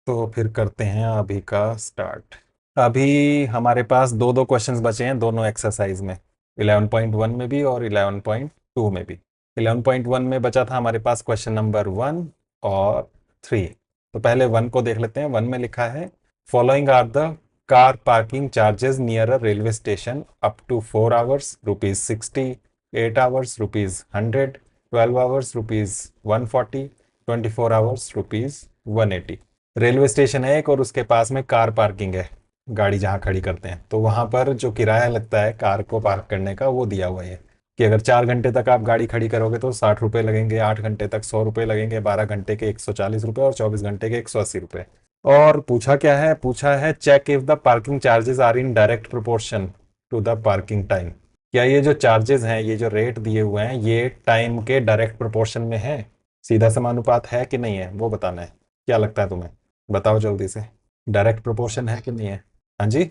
तो फिर करते हैं अभी का स्टार्ट। अभी हमारे पास दो दो क्वेश्चंस बचे हैं दोनों एक्सरसाइज में, 11.1 में भी और 11.2 में भी। 11.1 में बचा था हमारे पास क्वेश्चन नंबर 1 और 3। तो पहले 1 को देख लेते हैं। 1 में लिखा है, following are the car parking charges near a railway station up to 4 hours ₹60, 8 hours ₹100, 12 hours ₹140, 24 hours ₹180। Railway station है एक और उसके पास में कार पार्किंग है, गाड़ी जहाँ खड़ी करते हैं। तो वहां पर जो किराया लगता है कार को पार्क करने का वो दिया हुआ है कि अगर 4 घंटे तक आप गाड़ी खड़ी करोगे तो 60 रुपये लगेंगे, 8 घंटे तक 100 रुपये लगेंगे, 12 घंटे के 140 रुपये और 24 घंटे के 180 रुपये। और पूछा क्या है, पूछा है check if the parking charges are in direct proportion to the parking time. क्या ये जो चार्जेस हैं, ये जो रेट दिए हुए हैं, ये टाइम के डायरेक्ट प्रोपोर्शन में है, सीधा समानुपात है कि नहीं है, वो बताना है। क्या लगता है तुम्हें, बताओ जल्दी से। डायरेक्ट प्रोपोर्शन है कि नहीं है? हाँ जी,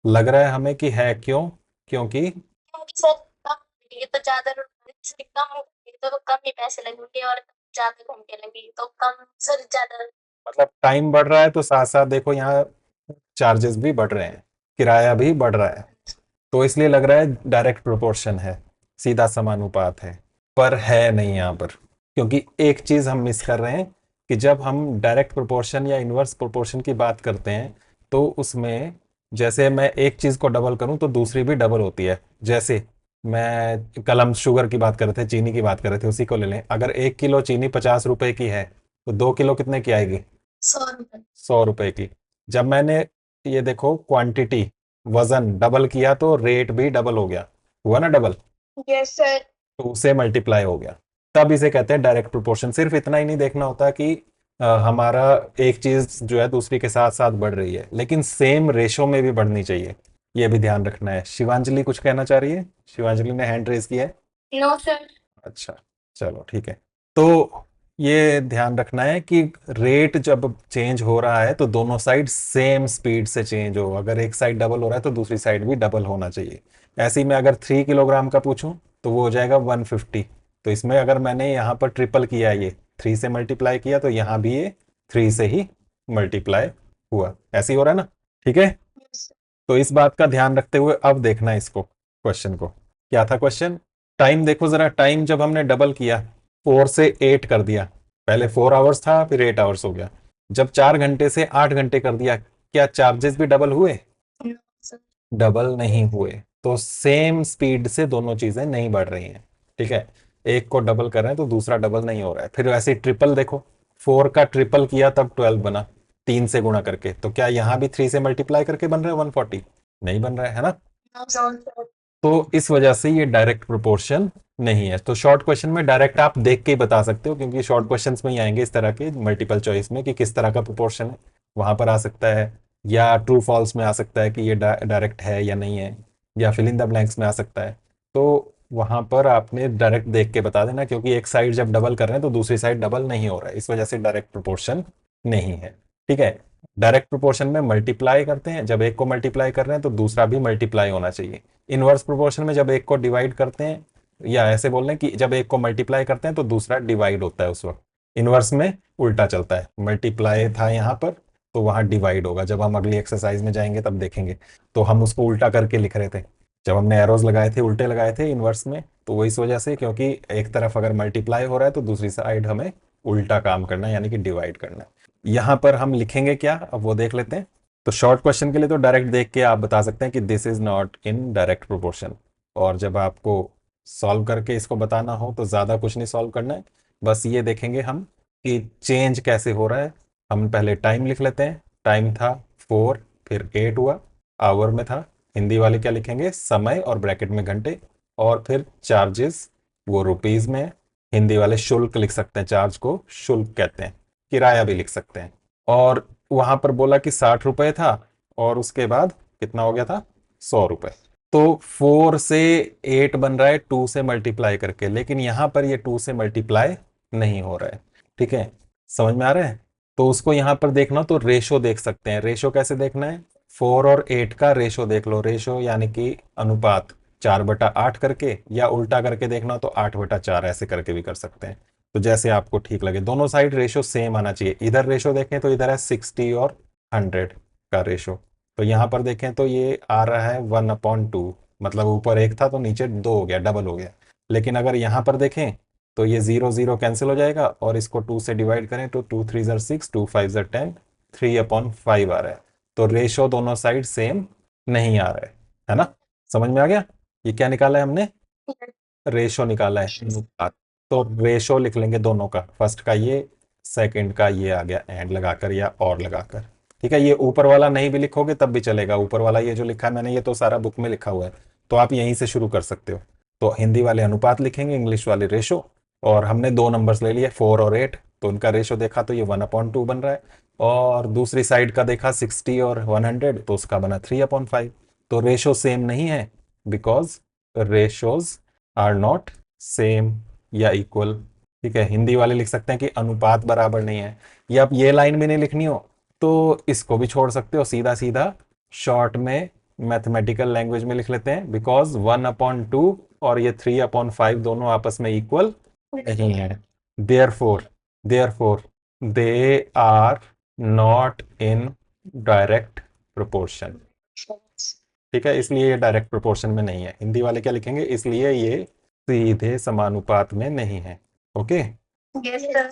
लग रहा है हमें कि है। क्यों? क्योंकि क्योंकि सर कम ये तो ज्यादा इससे कम ये तो कम ही पैसे लगेंगे और ज्यादा घंटे लगेंगे तो कम सर ज्यादा। मतलब टाइम बढ़ रहा है तो साथ साथ देखो यहाँ चार्जेस भी बढ़ रहे हैं, किराया भी बढ़ रहा है। तो इसलिए लग रहा है डायरेक्ट प्रोपोर्शन है, सीधा समानुपात है। पर है नहीं यहाँ पर, क्योंकि एक चीज हम मिस कर रहे हैं कि जब हम डायरेक्ट प्रोपोर्शन या इनवर्स प्रोपोर्शन की बात करते हैं तो उसमें जैसे मैं एक चीज को डबल करूं तो दूसरी भी डबल होती है। जैसे मैं कल हम शुगर की बात कर रहे थे, चीनी की बात कर रहे थे, उसी को ले लें। अगर 1 किलो चीनी 50 रुपए की है तो 2 किलो कितने की आएगी? 100 रुपए। 100 रुपए की। जब मैंने ये देखो क्वांटिटी, वजन डबल किया तो रेट भी डबल हो गया, हुआ ना डबल? Yes sir. तो उसे मल्टीप्लाई हो गया, तब इसे कहते हैं डायरेक्ट प्रोपोर्शन। सिर्फ इतना ही नहीं देखना होता कि हमारा एक चीज जो है दूसरी के साथ साथ बढ़ रही है, लेकिन सेम रेशो में भी बढ़नी चाहिए, ये भी ध्यान रखना है। शिवांजलि कुछ कहना चाह रही है, शिवांजलि ने हैंड रेज किया है। No sir. अच्छा, चलो ठीक है। तो ये ध्यान रखना है कि रेट जब चेंज हो रहा है तो दोनों साइड सेम स्पीड से चेंज हो। अगर एक साइड डबल हो रहा है तो दूसरी साइड भी डबल होना चाहिए। ऐसे ही मैं अगर 3 किलोग्राम का पूछूं तो वो हो जाएगा 150। तो इसमें अगर मैंने यहाँ पर ट्रिपल किया, ये 3 से मल्टीप्लाई किया, तो यहाँ भी ये 3 से ही मल्टीप्लाई हुआ। ऐसे ही हो रहा है ना? ठीक है। तो इस बात का ध्यान रखते हुए अब देखना इसको, क्वेश्चन को। क्या था क्वेश्चन? टाइम देखो जरा। टाइम जब हमने डबल किया, 4 से 8 कर दिया, पहले 4 आवर्स था फिर 8 आवर्स हो गया। जब 4 घंटे से 8 घंटे कर दिया, क्या चार्जेस भी डबल हुए? No sir. डबल नहीं हुए। तो सेम स्पीड से दोनों चीजें नहीं बढ़ रही हैं। ठीक है, एक को डबल कर रहे हैं तो दूसरा डबल नहीं हो रहा है। फिर वैसे ट्रिपल देखो, 4 का ट्रिपल किया तब 12 बना, 3 से गुणा करके। तो क्या यहाँ भी 3 से मल्टीप्लाई करके बन रहा है 140? नहीं बन रहा है ना? No sir. तो इस वजह से ये डायरेक्ट प्रोपोर्शन नहीं है। तो शॉर्ट क्वेश्चन में डायरेक्ट आप देख के ही बता सकते हो, क्योंकि शॉर्ट क्वेश्चंस में ही आएंगे इस तरह के मल्टीपल चॉइस में कि किस तरह का प्रोपोर्शन है। वहां पर आ सकता है, या ट्रू फॉल्स में आ सकता है कि ये डायरेक्ट है या नहीं है, या फिल इन द ब्लैंक्स में आ सकता है। तो वहां पर आपने डायरेक्ट देख के बता देना, क्योंकि एक साइड जब डबल कर रहे हैं तो दूसरी साइड डबल नहीं हो रहा है, इस वजह से डायरेक्ट प्रोपोर्शन नहीं है। ठीक है। डायरेक्ट प्रोपोर्शन में मल्टीप्लाई करते हैं, जब एक को मल्टीप्लाई कर रहे हैं तो दूसरा भी मल्टीप्लाई होना चाहिए। इनवर्स प्रोपोर्शन में जब एक को डिवाइड करते हैं, या ऐसे बोल रहे हैं कि जब एक को मल्टीप्लाई करते हैं तो दूसरा डिवाइड होता है उस वक्त। इनवर्स में उल्टा चलता है, मल्टीप्लाई था यहाँ पर तो वहां डिवाइड होगा। जब हम अगली एक्सरसाइज में जाएंगे तब देखेंगे। तो हम उसको उल्टा करके लिख रहे थे, जब हमने एरोज लगाए थे उल्टे लगाए थे इनवर्स में, तो वो इस वजह से क्योंकि एक तरफ अगर मल्टीप्लाई हो रहा है तो दूसरी साइड हमें उल्टा काम करना है, यानी कि डिवाइड करना है। यहाँ पर हम लिखेंगे क्या, अब वो देख लेते हैं। तो शॉर्ट क्वेश्चन के लिए तो डायरेक्ट देख के आप बता सकते हैं कि this is not in direct proportion. और जब आपको सॉल्व करके इसको बताना हो तो ज़्यादा कुछ नहीं सॉल्व करना है, बस ये देखेंगे हम कि चेंज कैसे हो रहा है। हम पहले टाइम लिख लेते हैं। टाइम था 4, फिर 8 हुआ, आवर में था। हिंदी वाले क्या लिखेंगे, समय और ब्रैकेट में घंटे। और फिर चार्जेस, वो रुपीज़ में है। हिंदी वाले शुल्क लिख सकते हैं, चार्ज को शुल्क कहते हैं। किराया भी लिख सकते हैं। और वहां पर बोला कि 60 रुपए था, और उसके बाद कितना हो गया था, 100 रुपए। तो 4 से 8 बन रहा है 2 से मल्टीप्लाई करके, लेकिन यहां पर ये 2 से मल्टीप्लाई नहीं हो रहा है। ठीक है, समझ में आ रहा है? तो उसको यहां पर देखना तो रेशो देख सकते हैं। रेशो कैसे देखना है, 4 और 8 का रेशो देख लो। रेशो यानी कि अनुपात, 4/8 करके, या उल्टा करके देखना तो 8/4 ऐसे करके भी कर सकते हैं। तो जैसे आपको ठीक लगे, दोनों साइड रेशो सेम आना चाहिए। इधर रेशो देखें तो इधर है 60 और 100 का रेशो, तो यहाँ पर देखें तो ये आ रहा है 1/2, मतलब ऊपर एक था तो नीचे दो हो गया, डबल हो गया। लेकिन अगर यहाँ पर देखें तो ये 0 0 कैंसिल हो जाएगा, और इसको 2 से डिवाइड करें तो 2 3 ज़र 6, 2 5 ज़र 10, 3/5 आ रहा है। तो रेशो दोनों साइड सेम नहीं आ रहा है ना? समझ में आ गया? ये क्या निकाला है हमने? रेशो निकाला है, अनुपात। तो रेशो लिख लेंगे दोनों का, फर्स्ट का ये, सेकंड का ये आ गया एंड लगाकर या और लगाकर। ठीक है, ये ऊपर वाला नहीं भी लिखोगे तब भी चलेगा, ऊपर वाला ये जो लिखा है मैंने ये तो सारा बुक में लिखा हुआ है, तो आप यहीं से शुरू कर सकते हो। तो हिंदी वाले अनुपात लिखेंगे, इंग्लिश वाले रेशो। और हमने दो नंबर्स ले लिए 4 और 8, तो उनका रेशो देखा तो ये 1/2 बन रहा है, और दूसरी साइड का देखा 60 और 100, तो उसका बना 3/5। तो रेशो सेम नहीं है, because ratios are not same या इक्वल। ठीक है, हिंदी वाले लिख सकते हैं कि अनुपात बराबर नहीं है, या आप ये लाइन भी नहीं लिखनी हो तो इसको भी छोड़ सकते हो, सीधा सीधा शॉर्ट में मैथमेटिकल लैंग्वेज में लिख लेते हैं, बिकॉज 1/2 और ये 3/5 दोनों आपस में इक्वल नहीं है। Therefore therefore they are not in direct proportion. ठीक है, इसलिए ये डायरेक्ट प्रोपोर्शन में नहीं है। हिंदी वाले क्या लिखेंगे, इसलिए ये सीधे समानुपात में नहीं है। Okay, yes sir.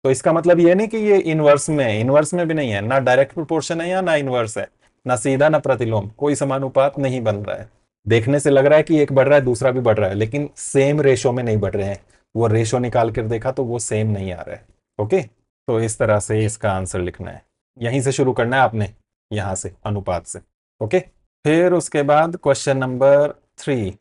तो इसका मतलब ये नहीं कि ये इनवर्स में है, इनवर्स में भी नहीं है, ना डायरेक्ट प्रोपोर्शन है या ना इनवर्स है, ना सीधा ना प्रतिलोम, कोई समानुपात नहीं बन रहा है। देखने से लग रहा है कि एक बढ़ रहा है दूसरा भी बढ़ रहा है, लेकिन सेम रेशो में नहीं बढ़ रहे हैं। वो रेशो निकाल कर देखा तो वो सेम नहीं आ रहा है। ओके, तो इस तरह से इसका आंसर लिखना है, यहीं से शुरू करना है आपने, यहां से अनुपात से। ओके, फिर उसके बाद क्वेश्चन नंबर 3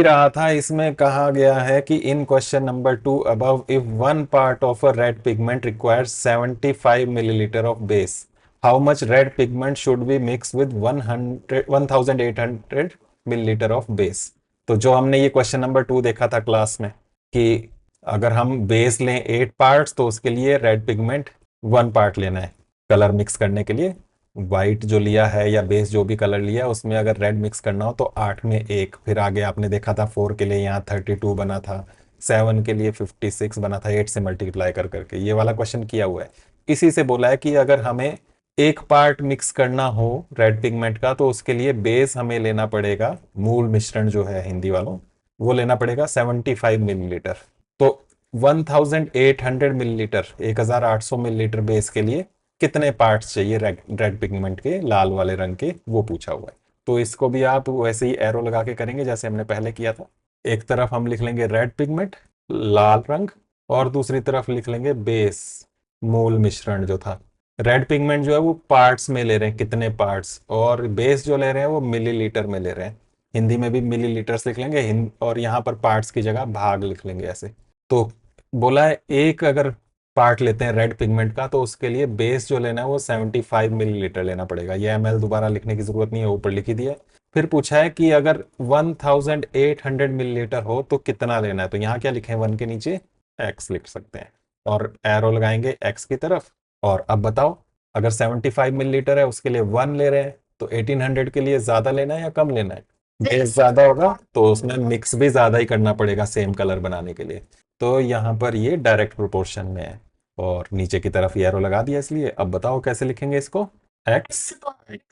रहा था, इसमें कहा गया है कि in question number 2 above if one part of a red pigment requires 75 millilitre of base, how much red pigment should be mix with 1800 millilitre of base. तो जो हमने ये क्वेश्चन नंबर 2 देखा था क्लास में, कि अगर हम बेस लें 8 पार्ट्स तो उसके लिए रेड पिगमेंट 1 पार्ट लेना है कलर मिक्स करने के लिए। वाइट जो लिया है या बेस जो भी कलर लिया है उसमें अगर रेड मिक्स करना हो तो 8 में 1, फिर आगे आपने देखा था 4 के लिए यहाँ 32 बना था, 7 के लिए 56 बना था, 8 से मल्टीप्लाई कर करके ये वाला क्वेश्चन किया हुआ है। इसी से बोला है कि अगर हमें एक पार्ट मिक्स करना हो रेड पिगमेंट का तो उसके लिए बेस हमें लेना पड़ेगा, मूल मिश्रण जो है हिंदी वालों, वो लेना पड़ेगा 75 मिलीलीटर। तो 1800 मिलीलीटर, 1800 मिलीलीटर बेस के लिए कितने पार्ट्स चाहिए रेड पिगमेंट के, लाल वाले रंग के, वो पूछा हुआ है। तो इसको भी आप वैसे ही एरो लगा के करेंगे जैसे हमने पहले किया था। एक तरफ हम लिख लेंगे रेड पिगमेंट लाल रंग, और दूसरी तरफ लिख लेंगे बेस मूल मिश्रण जो था। रेड पिगमेंट जो है वो पार्ट्स में ले रहे हैं, कितने पार्ट्स, और बेस जो ले रहे हैं वो मिलीलीटर में ले रहे हैं। हिंदी में भी मिलीलीटर्स लिख लेंगे, और यहाँ पर पार्ट्स की जगह भाग लिख लेंगे ऐसे। तो बोला है एक अगर पार्ट लेते हैं रेड पिगमेंट का तो उसके लिए बेस जो लेना है वो 75 मिलीलीटर लेना पड़ेगा। ये ml दोबारा लिखने की जरूरत नहीं है, ऊपर लिखी दिया है। फिर पूछा है कि अगर 1800 मिलीलीटर हो तो कितना लेना है, तो यहाँ क्या लिखे हैं, 1 के नीचे x लिख सकते हैं और एरो लगाएंगे x की तरफ। और अब बताओ, अगर 75 मिलीलीटर है उसके लिए 1 ले रहे हैं तो 1800 के लिए ज्यादा लेना है या कम लेना है? बेस ज्यादा होगा तो उसमें मिक्स भी ज्यादा ही करना पड़ेगा सेम कलर बनाने के लिए। तो यहाँ पर ये डायरेक्ट प्रोपोर्शन में है, और नीचे की तरफ ये एरो लगा दिया इसलिए। अब बताओ कैसे लिखेंगे इसको, x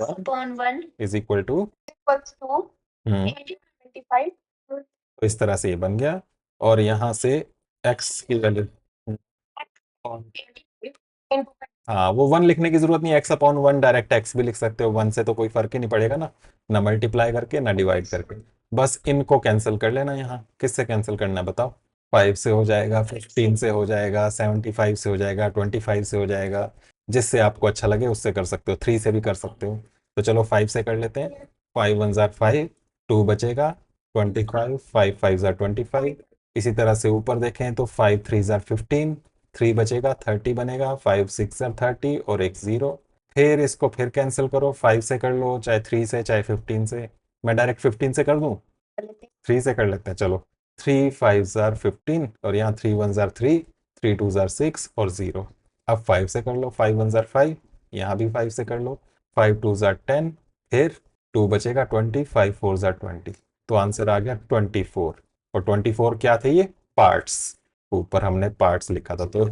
upon 1 is equal to, equals to 1825 तो इस तरह से ये बन गया, और यहाँ से x की वैल्यू, हाँ वो 1 लिखने की जरूरत नहीं, x/1 डायरेक्ट x भी लिख सकते हो, 1 से तो कोई फर्क ही नहीं पड़ेगा ना, ना मल्टीप्लाई करके ना डिवाइड करके। बस इनको कैंसिल कर लेना, यहाँ किससे कैंसिल करना है बताओ, 5 से हो जाएगा, 15 से हो जाएगा, 75 से हो जाएगा, 25 से हो जाएगा, जिससे आपको अच्छा लगे उससे कर सकते हो, 3 से भी कर सकते हो। तो चलो 5 से कर लेते हैं, 5 1 ज़ार 5, 2 बचेगा 25, 5 5 ज़ार 25। इसी तरह से ऊपर देखें तो 5 3 ज़ार 15, 3 बचेगा 30 बनेगा, 5 6 ज़ार 30 और एक 0। फिर इसको फिर कैंसिल करो, 5 से कर लो, चाहे 3 से चाहे 15 से। मैं डायरेक्ट 15 से कर दूं, 3 से कर लेते हैं चलो। 3 5 ज़ार 15 और यहाँ 3 1 ज़ार 3, 3 2 ज़ार 6 और 0। अब 5 से कर लो, 5 1 ज़ार 5, यहाँ भी 5 से कर लो, 5 2 ज़ार 10, फिर 2 बचेगा 20, 5 4 ज़ार 20। तो आंसर आ गया 24। और 24 क्या थे ये, पार्ट्स। ऊपर हमने पार्ट्स लिखा था, तो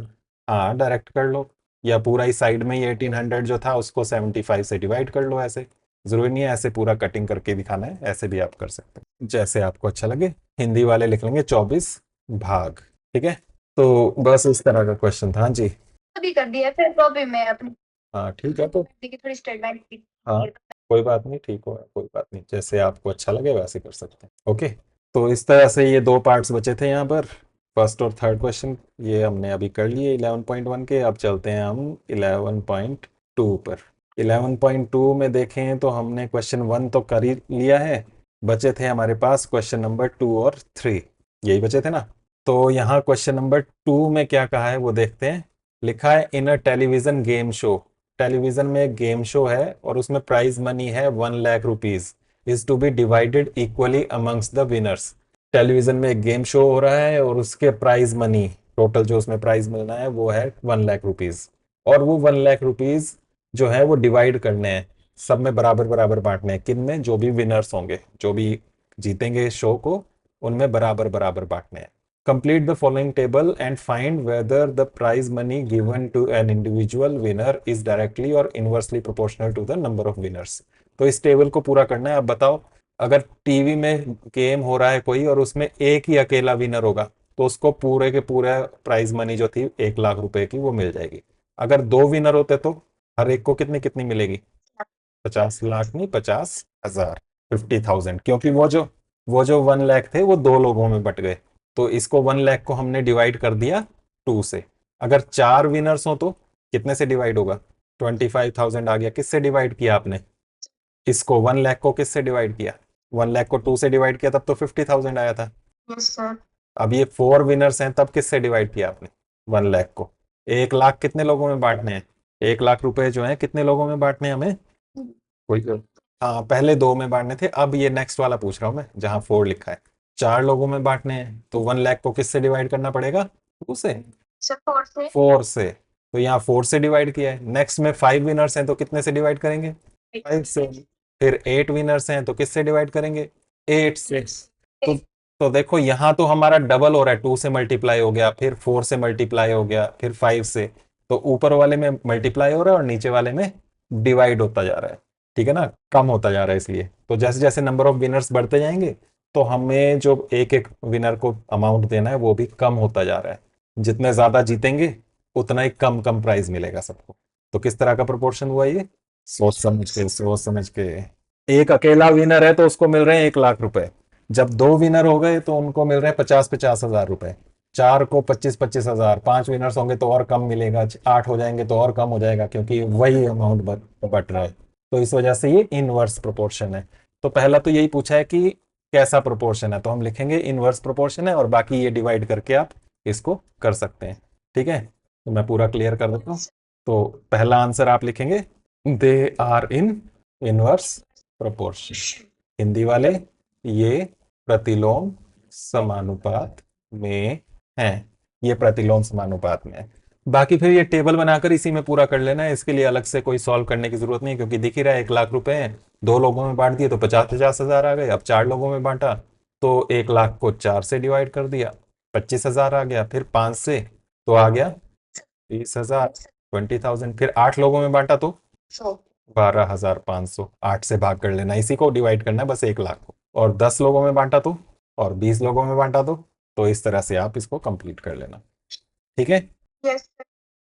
हाँ डायरेक्ट कर लो, या पूरा ही साइड में ही 1800 जो था उसको 75 से डिवाइड कर लो। ऐसे जरूरी नहीं है ऐसे पूरा कटिंग करके दिखाना है, ऐसे भी आप कर सकते हैं, जैसे आपको अच्छा लगे। हिंदी वाले लिख लेंगे 24 भाग। ठीक है, तो बस इस तरह का क्वेश्चन था। हाँ जी। अभी कर दिया फिर कॉपी में अपनी हाँ ठीक है, तो की थोड़ी स्टेटमेंट की। हाँ कोई बात नहीं, ठीक हो, कोई बात नहीं, जैसे आपको अच्छा लगे वैसे कर सकते हैं। ओके, तो इस तरह से ये दो पार्ट्स बचे थे यहाँ पर, फर्स्ट और थर्ड क्वेश्चन ये हमने अभी कर लिए 11.1 के। अब चलते हैं हम 11.2 पर। 11.2 में देखें तो हमने क्वेश्चन 1 तो कर ही लिया है, बचे थे हमारे पास क्वेश्चन नंबर 2 और 3, यही बचे थे ना। तो यहाँ क्वेश्चन नंबर 2 में क्या कहा है वो देखते हैं। लिखा है in a television game show, television में एक गेम शो है और उसमें प्राइज मनी है 1 lakh rupees, is to be divided equally amongst the winners. Television में एक गेम शो हो रहा है और उसके प्राइज मनी टोटल जो उसमें प्राइज मिलना है वो है 1 लाख रुपीज, और वो 1 लाख रुपीज जो है वो डिवाइड करने हैं, सब में बराबर बराबर बांटने हैं। किन में? जो भी विनर्स होंगे, जो भी जीतेंगे शो को, उनमें बराबर बराबर बांटने हैं। Complete the following table and find whether the prize money given to an individual winner is directly or inversely proportional to the number of winners। तो इस टेबल को पूरा करना है। अब बताओ, अगर टीवी में गेम हो रहा है कोई और उसमें एक ही अकेला विनर होगा तो उसको पूरे के पूरे प्राइज मनी जो थी 1 लाख रुपए की वो मिल जाएगी। अगर दो विनर होते तो हर एक को कितनी कितनी मिलेगी? 50 लाख नहीं, 50,000, 50,000, क्योंकि वो जो 1 लाख थे वो दो लोगों में बट गए। तो इसको 1 लाख को हमने डिवाइड कर दिया 2 से। अगर 4 विनर्स हो तो कितने से डिवाइड होगा? 25,000 आ गया। किससे डिवाइड किया आपने? इसको 1 लाख को किससे डिवाइड किया? 1 लाख को 2 से डिवाइड किया तब तो 50,000 आया था। Yes sir. अब ये 4 विनर्स हैं तब किससे डिवाइड किया आपने? 1 लाख को। 1 लाख कितने लोगों में बांटने हैं? 1 लाख रुपए जो है कितने लोगों में बांटने हैं हमें? कोई, हाँ पहले 2 में बांटने थे, अब ये नेक्स्ट वाला पूछ रहा हूँ मैं जहाँ 4 लिखा है। 4 लोगों में बांटने हैं तो 1 लाख को किससे डिवाइड करना पड़ेगा? 2 से। सर 4 से। 4 से, तो यहाँ 4 से डिवाइड किया है। नेक्स्ट में 5 विनर्स हैं तो कितने से डिवाइड करेंगे? 5 से। फिर 8 विनर्स हैं तो किससे डिवाइड करेंगे? 8 से। तो तो देखो यहाँ तो हमारा डबल हो रहा है, 2 से मल्टीप्लाई हो गया, फिर 4 से मल्टीप्लाई हो गया, फिर 5 से। तो ऊपर वाले में मल्टीप्लाई हो रहा है और नीचे वाले में डिवाइड होता जा रहा है। ठीक है ना, कम होता जा रहा है। इसलिए तो जैसे जैसे नंबर ऑफ विनर्स बढ़ते जाएंगे तो हमें जो एक एक विनर को अमाउंट देना है वो भी कम होता जा रहा है। जितने ज्यादा जीतेंगे उतना ही कम कम प्राइज मिलेगा सबको। तो किस तरह का प्रोपोर्शन हुआ ये? सोच समझ के, सोच समझ के। एक अकेला विनर है तो उसको मिल रहे हैं 1 लाख रुपए। जब 2 विनर हो गए तो उनको मिल रहे हैं 50,000 रुपए। 4 को 25,000, 5 विनर्स होंगे तो और कम मिलेगा, 8 हो जाएंगे तो और कम हो जाएगा, क्योंकि वही अमाउंट बट रहा है। तो इस वजह से ये इनवर्स प्रोपोर्शन है। तो पहला तो यही पूछा है कि कैसा प्रोपोर्शन है, तो हम लिखेंगे इनवर्स प्रोपोर्शन है, और बाकी ये डिवाइड करके आप इसको कर सकते हैं। ठीक है, तो मैं पूरा क्लियर कर देता हूँ। तो पहला आंसर आप लिखेंगे they are in inverse proportion. Hindi वाले, ये प्रतिलोम समानुपात में हैं। ये प्रतिलोम समानुपात में है। बाकी फिर ये टेबल बनाकर इसी में पूरा कर लेना है, इसके लिए अलग से कोई सॉल्व करने की जरूरत नहीं, क्योंकि दिख ही रहा है 1 लाख रुपए हैं, 2 लोगों में बांट दिए तो 50,000 आ गए। अब 4 लोगों में बांटा तो 1 लाख को 4 से डिवाइड कर दिया, 25,000 आ गया। फिर 5 से तो आ गया 30,000, 20,000। फिर 8 लोगों में बांटा तो 12,500। 8 से भाग कर लेना, इसी को डिवाइड करना है बस 1 लाख को। और 10 लोगों में बांटा और 20 लोगों में बांटा तो इस तरह से आप इसको कंप्लीट कर लेना। ठीक है, यस।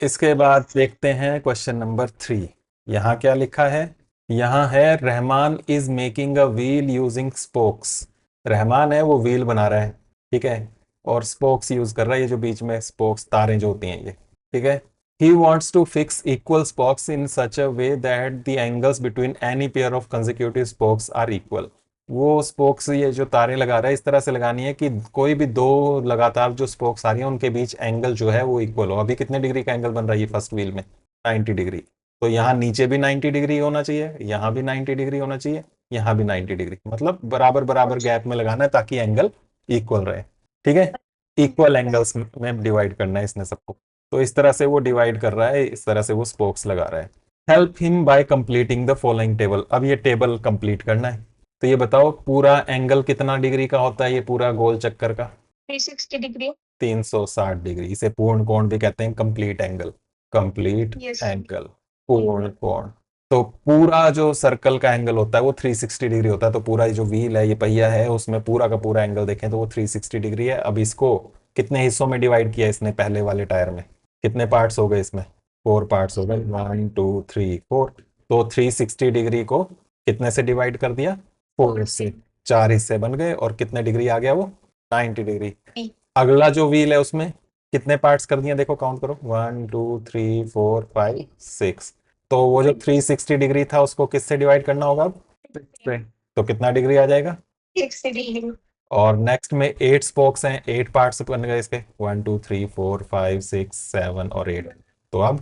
इसके बाद देखते हैं क्वेश्चन नंबर 3। यहाँ क्या लिखा है? यहाँ है Rahman is making a wheel using spokes. Rahman है वो व्हील बना रहा है, ठीक है, और स्पोक्स यूज कर रहा है, ये जो बीच में स्पोक्स तारें जो होती हैं ये। ठीक है, he wants to fix equal spokes in such a way that the angles between any pair of consecutive spokes are equal। वो स्पोक्स, ये जो तारें लगा रहा है इस तरह से लगानी है कि कोई भी दो लगातार जो स्पोक्स आ रही हैं उनके बीच एंगल जो है वो इक्वल हो। अभी कितने डिग्री का एंगल बन रहा है ये फर्स्ट व्हील में? 90 डिग्री। तो यहाँ नीचे भी 90 डिग्री होना चाहिए, यहाँ भी 90 डिग्री होना चाहिए, यहाँ भी 90 डिग्री, मतलब बराबर बराबर गैप में लगाना है ताकि एंगल इक्वल रहे। ठीक है, इक्वल एंगल्स में डिवाइड करना है इसने सबको। तो इस तरह से वो डिवाइड कर रहा है, इस तरह से वो स्पोक्स लगा रहा है। Help him by completing the following table. अब ये टेबल कंप्लीट करना है। तो ये बताओ पूरा एंगल कितना डिग्री का होता है, ये पूरा गोल चक्कर का? 360 डिग्री। 360 डिग्री। इसे पूर्ण कोण भी कहते हैं, complete angle, complete Yes. Angle, पूर्ण कोण। तो पूरा जो सर्कल का एंगल होता है वो 360 डिग्री होता है। तो पूरा ये जो व्हील है, ये पहिया है, उसमें पूरा का पूरा एंगल देखें तो वो 360 डिग्री है। अब इसको कितने हिस्सों में डिवाइड किया इसने, पहले वाले टायर में कितने पार्ट्स हो गए इसमें, 4 पार्ट्स हो गए, 1 2 3 4। तो 360 डिग्री को कितने से डिवाइड कर दिया, 4 से, 4 हिस्से बन गए। और कितने डिग्री आ गया वो, 90 डिग्री। अगला जो व्हील है उसमें कितने पार्ट्स कर दिए, देखो काउंट करो, 1 2 3 4 5 6। तो वो जो 360 डिग्री था उसको किससे डिवाइड करना होगा अब, 6 से। तो कितना डिग्री आ जाएगा, 60 और नेक्स्ट में 8 स्पोक्स हैं, 8 पार्ट्स बन गए इसके, 1 2 3 4 5 6 7 और 8। तो अब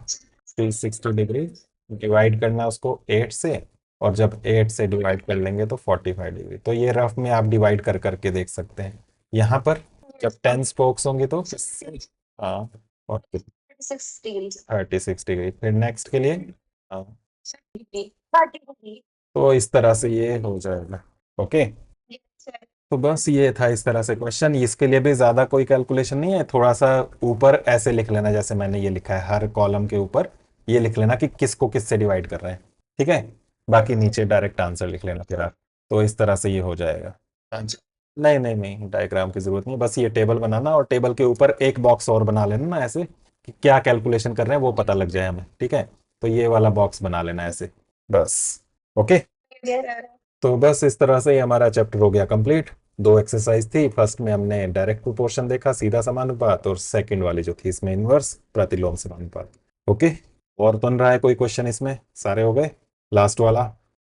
360 डिग्री डिवाइड करना उसको 8 से, और जब 8 से डिवाइड कर लेंगे तो 45 डिग्री। तो ये रफ में आप डिवाइड कर करके देख सकते हैं। यहाँ पर जब 10 स्पोक्स होंगे तो हाँ, और 36 डिग्री। फिर नेक्स्ट के लिए हाँ, तो इस तरह से ये हो जाएगा। ओके, तो बस ये था इस तरह से क्वेश्चन। इसके लिए भी ज़्यादा कोई कैलकुलेशन नहीं है, थोड़ा सा ऊपर ऐसे लिख लेना जैसे मैंने ये लिखा है, हर कॉलम के ऊपर ये लिख लेना कि किसको किससे डिवाइड कर रहे हैं, ठीक है। बाकी नीचे डायरेक्ट आंसर लिख लेना फिर आप। तो इस तरह से ये हो जाएगा। हाँ जी। नहीं नहीं नहीं, डायग्राम की ज़रूरत नहीं, बस ये टेबल बनाना और टेबल के ऊपर एक बॉक्स और बना लेना ना ऐसे, कि क्या कैलकुलेशन कर रहे हैं वो पता लग जाए हमें, ठीक है। तो ये वाला बॉक्स बना लेना ऐसे, बस। ओके, तो बस इस तरह से ही हमारा चैप्टर हो गया कंप्लीट। 2 एक्सरसाइज थी, फर्स्ट में हमने डायरेक्ट प्रोपोर्शन देखा, सीधा समानुपात, और सेकंड वाली जो थी इसमें इनवर्स प्रतिलोम समानुपात। ओके, और बन रहा है कोई क्वेश्चन इसमें, सारे हो गए, लास्ट वाला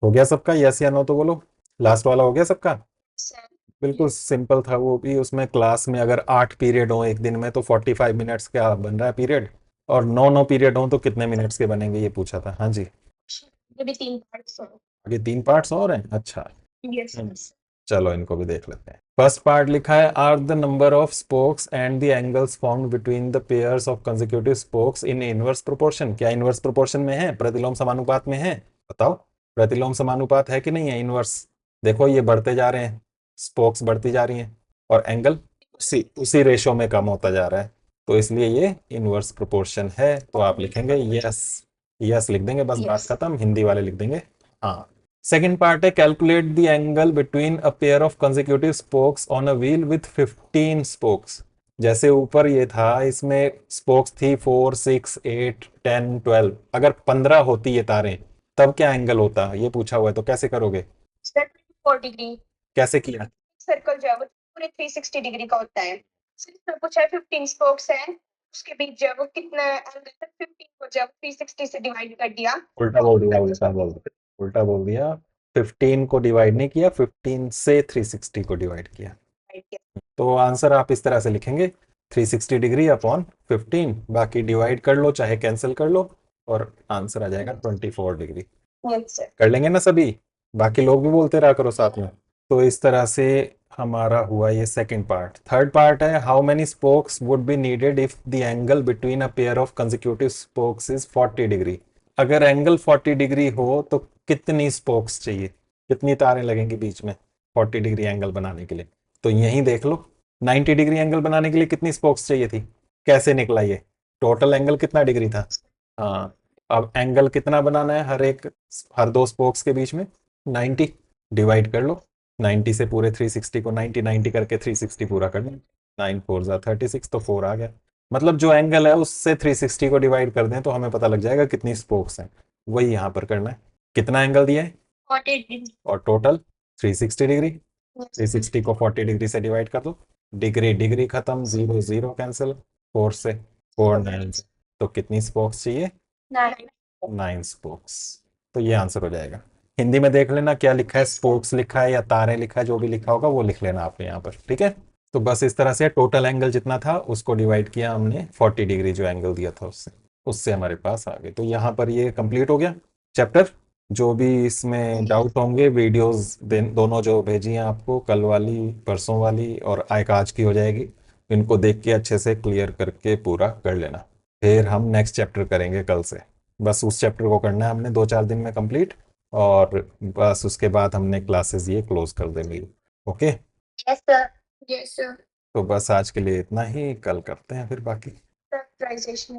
हो गया सबका, यस या नो तो बोलो, लास्ट वाला हो गया सबका। बिल्कुल सिंपल था वो भी। उसमें क्लास में अगर 8 पीरियड हो एक दिन में तो 45 मिनट्स का बन रहा है पीरियड, और 9 पीरियड हो तो कितने मिनट्स के बनेंगे ये पूछा था। हाँ जी, भी 3 पार्ट्स हैं। आगे 3 पार्ट्स और हैं, अच्छा। यस। चलो इनको भी देख लेते हैं। फर्स्ट पार्ट लिखा है, are the number of spokes and the angles found between the pairs of consecutive spokes in inverse proportion. क्या इनवर्स प्रोपोर्शन में है, प्रतिलोम समानुपात में है, बताओ। प्रतिलोम समानुपात है कि नहीं है, इनवर्स। देखो ये बढ़ते जा रहे हैं, स्पोक्स बढ़ती जा रही हैं, और एंगल उसी उसी रेशो में कम होता जा रहा है। तो इसलिए ये इनवर्स प्रोपोर्शन है। तो आप लिखेंगे यस, यस लिख देंगे, बस बात Yes. खत्म, हिंदी वाले लिख देंगे हाँ। सेकेंड पार्ट है, calculate the angle between a pair of consecutive spokes on a wheel with 15 spokes. जैसे ऊपर ये था, इसमें स्पोक्स थी 4 6 8 10 12, अगर 15 होती ये तारें तब क्या एंगल होता, ये पूछा हुआ है। तो कैसे करोगे, 4 डिग्री। कैसे किया, सर्कल जो है वो पूरे 360 डिग्री का होता है। इसमें कुछ है 15 स्पोक्स हैं, उसके बीच जो है वो कितना एंगल है, 15 को जब 360 से डिवाइड कर दिया। उल्टा बोल दिया, उल्टा बोल दिया। 15 को डिवाइड नहीं किया, 15 से 360 को डिवाइड किया। तो आंसर आप इस तरह से लिखेंगे, 360 डिग्री अपॉन 15, बाकी डिवाइड कर लो चाहे कैंसिल कर लो, और आंसर आ जाएगा 24 डिग्री। कर लेंगे ना सभी, बाकी लोग भी बोलते रहा करो साथ में। तो इस तरह से हमारा हुआ ये सेकंड पार्ट। थर्ड पार्ट है, how many spokes would be needed if the angle between a pair of consecutive spokes is 40 degree. अगर एंगल 40 डिग्री हो तो कितनी स्पोक्स चाहिए, कितनी तारें लगेंगी बीच में 40 डिग्री एंगल बनाने के लिए। तो यहीं देख लो, 90 डिग्री एंगल बनाने के लिए कितनी स्पोक्स चाहिए थी, कैसे निकला ये, टोटल एंगल कितना डिग्री था। हाँ, अब एंगल कितना बनाना है हर 2 स्पोक्स के बीच में, 90, डिवाइड कर लो 90 से पूरे 360 को, 90 90 करके 360 पूरा कर दें, 9 4 जा 36, तो 4 आ गया। मतलब जो एंगल है उससे 360 को डिवाइड कर दें तो हमें पता लग जाएगा कितनी स्पोक्स हैं। वही यहाँ पर करना है, कितना एंगल दिया है 40 डिग्री और टोटल 360 डिग्री। 360 को 40 डिग्री से डिवाइड कर दो, डिग्री डिग्री खत्म, 0 0 कैंसिल, 4 से 4 9, तो कितनी स्पोक्स चाहिए, 9 स्पोक्स। तो ये आंसर हो जाएगा। हिंदी में देख लेना क्या लिखा है, स्पोक्स लिखा है या तारें लिखा है, जो भी लिखा होगा वो लिख लेना आपने यहाँ पर, ठीक है। तो बस इस तरह से टोटल एंगल जितना था उसको डिवाइड किया हमने 40 डिग्री जो एंगल दिया था उससे, उससे हमारे पास आ गए। तो यहाँ पर ये कंप्लीट हो गया चैप्टर। जो भी इसमें डाउट होंगे, वीडियोस दोनों जो भेजी हैं आपको, कल वाली परसों वाली और आज की हो जाएगी, इनको देख के अच्छे से क्लियर करके पूरा कर लेना। फिर हम नेक्स्ट चैप्टर करेंगे कल से। बस उस चैप्टर को करना है हमने 2 4 दिन में कंप्लीट, और बस उसके बाद हमने क्लासेस ये क्लोज कर देंगे। Okay, yes sir. Yes sir. तो बस आज के लिए इतना ही, कल करते हैं फिर बाकी। फैक्टराइजेशन